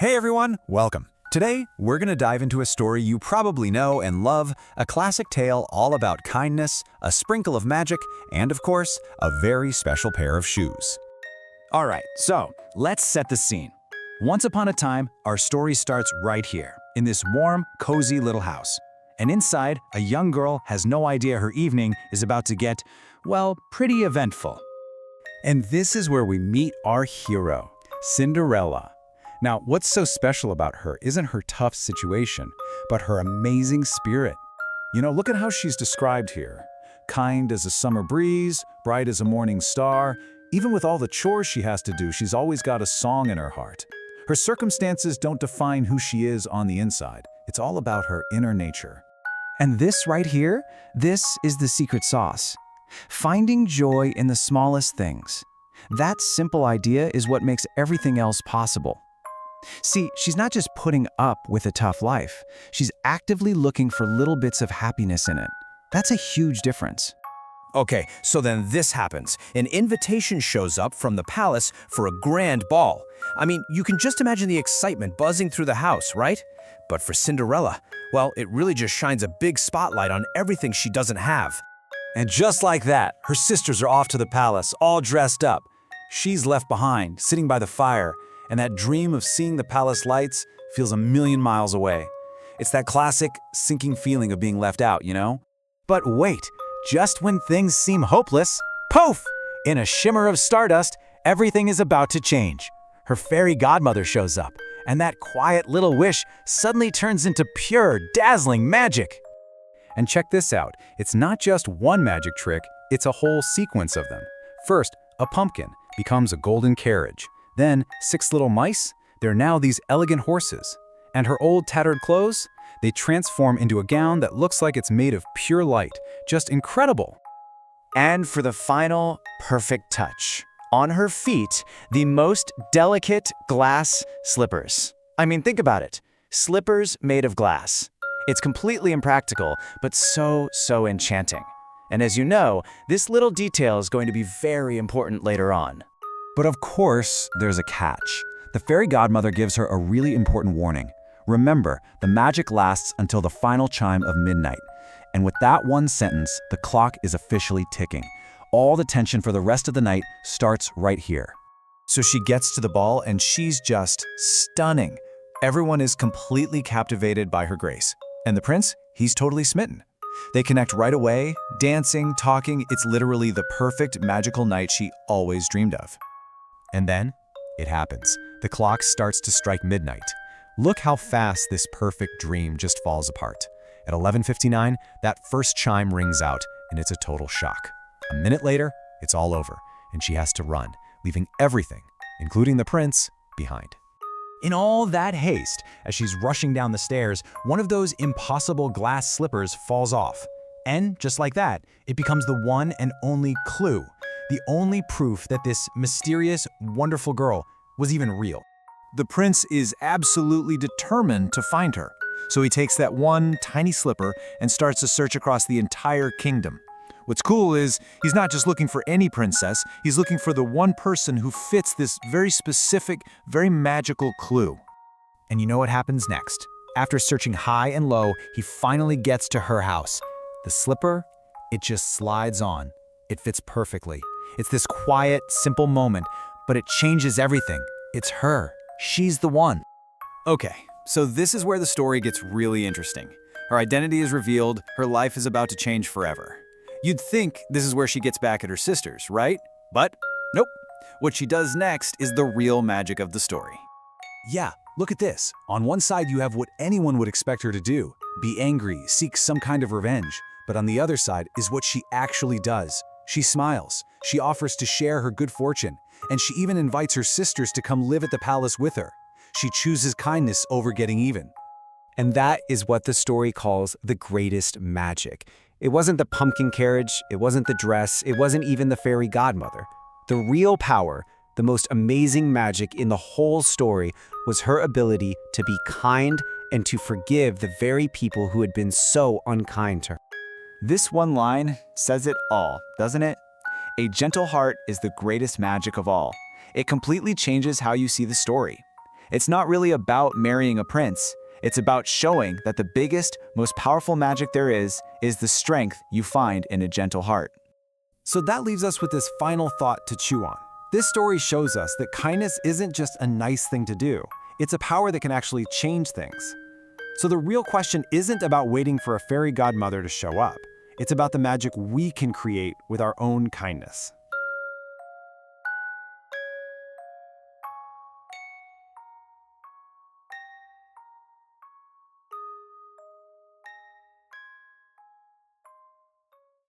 Hey everyone, welcome. Today, we're going to dive into a story you probably know and love, a classic tale all about kindness, a sprinkle of magic, and of course, a very special pair of shoes. All right, so let's set the scene. Once upon a time, our story starts right here, in this warm, cozy little house. And inside, a young girl has no idea her evening is about to get, well, pretty eventful. And this is where we meet our hero, Cinderella. Now, what's so special about her isn't her tough situation, but her amazing spirit. Look at how she's described here. Kind as a summer breeze, bright as a morning star. Even with all the chores she has to do, she's always got a song in her heart. Her circumstances don't define who she is on the inside. It's all about her inner nature. And this right here, this is the secret sauce. Finding joy in the smallest things. That simple idea is what makes everything else possible. See, she's not just putting up with a tough life. She's actively looking for little bits of happiness in it. That's a huge difference. Okay, so then this happens. An invitation shows up from the palace for a grand ball. I mean, you can just imagine the excitement buzzing through the house, right? But for Cinderella, well, it really just shines a big spotlight on everything she doesn't have. And just like that, her sisters are off to the palace, all dressed up. She's left behind, sitting by the fire, and that dream of seeing the palace lights feels a million miles away. It's that classic, sinking feeling of being left out, But wait, just when things seem hopeless, poof! In a shimmer of stardust, everything is about to change. Her fairy godmother shows up, and that quiet little wish suddenly turns into pure, dazzling magic. And check this out, it's not just one magic trick, it's a whole sequence of them. First, a pumpkin becomes a golden carriage. Then, 6 little mice, they're now these elegant horses. And her old tattered clothes, they transform into a gown that looks like it's made of pure light. Just incredible. And for the final, perfect touch. On her feet, the most delicate glass slippers. I mean, think about it. Slippers made of glass. It's completely impractical, but so enchanting. And as you know, this little detail is going to be very important later on. But of course, there's a catch. The fairy godmother gives her a really important warning. Remember, the magic lasts until the final chime of midnight. And with that one sentence, the clock is officially ticking. All the tension for the rest of the night starts right here. So she gets to the ball and she's just stunning. Everyone is completely captivated by her grace. And the prince, he's totally smitten. They connect right away, dancing, talking. It's literally the perfect magical night she always dreamed of. And then, it happens. The clock starts to strike midnight. Look how fast this perfect dream just falls apart. At 11:59, that first chime rings out, and it's a total shock. A minute later, it's all over, and she has to run, leaving everything, including the prince, behind. In all that haste, as she's rushing down the stairs, one of those impossible glass slippers falls off. And just like that, it becomes the one and only clue. The only proof that this mysterious, wonderful girl was even real. The prince is absolutely determined to find her. So he takes that one tiny slipper and starts to search across the entire kingdom. What's cool is he's not just looking for any princess, he's looking for the one person who fits this very specific, very magical clue. And you know what happens next? After searching high and low, he finally gets to her house. The slipper, it just slides on. It fits perfectly. It's this quiet, simple moment, but it changes everything. It's her. She's the one. Okay, so this is where the story gets really interesting. Her identity is revealed, her life is about to change forever. You'd think this is where she gets back at her sisters, right? But nope. What she does next is the real magic of the story. Yeah, look at this. On one side, you have what anyone would expect her to do. Be angry, seek some kind of revenge. But on the other side is what she actually does. She smiles, she offers to share her good fortune, and she even invites her sisters to come live at the palace with her. She chooses kindness over getting even. And that is what the story calls the greatest magic. It wasn't the pumpkin carriage, it wasn't the dress, it wasn't even the fairy godmother. The real power, the most amazing magic in the whole story was her ability to be kind and to forgive the very people who had been so unkind to her. This one line says it all, doesn't it? A gentle heart is the greatest magic of all. It completely changes how you see the story. It's not really about marrying a prince. It's about showing that the biggest, most powerful magic there is the strength you find in a gentle heart. So that leaves us with this final thought to chew on. This story shows us that kindness isn't just a nice thing to do. It's a power that can actually change things. So the real question isn't about waiting for a fairy godmother to show up. It's about the magic we can create with our own kindness.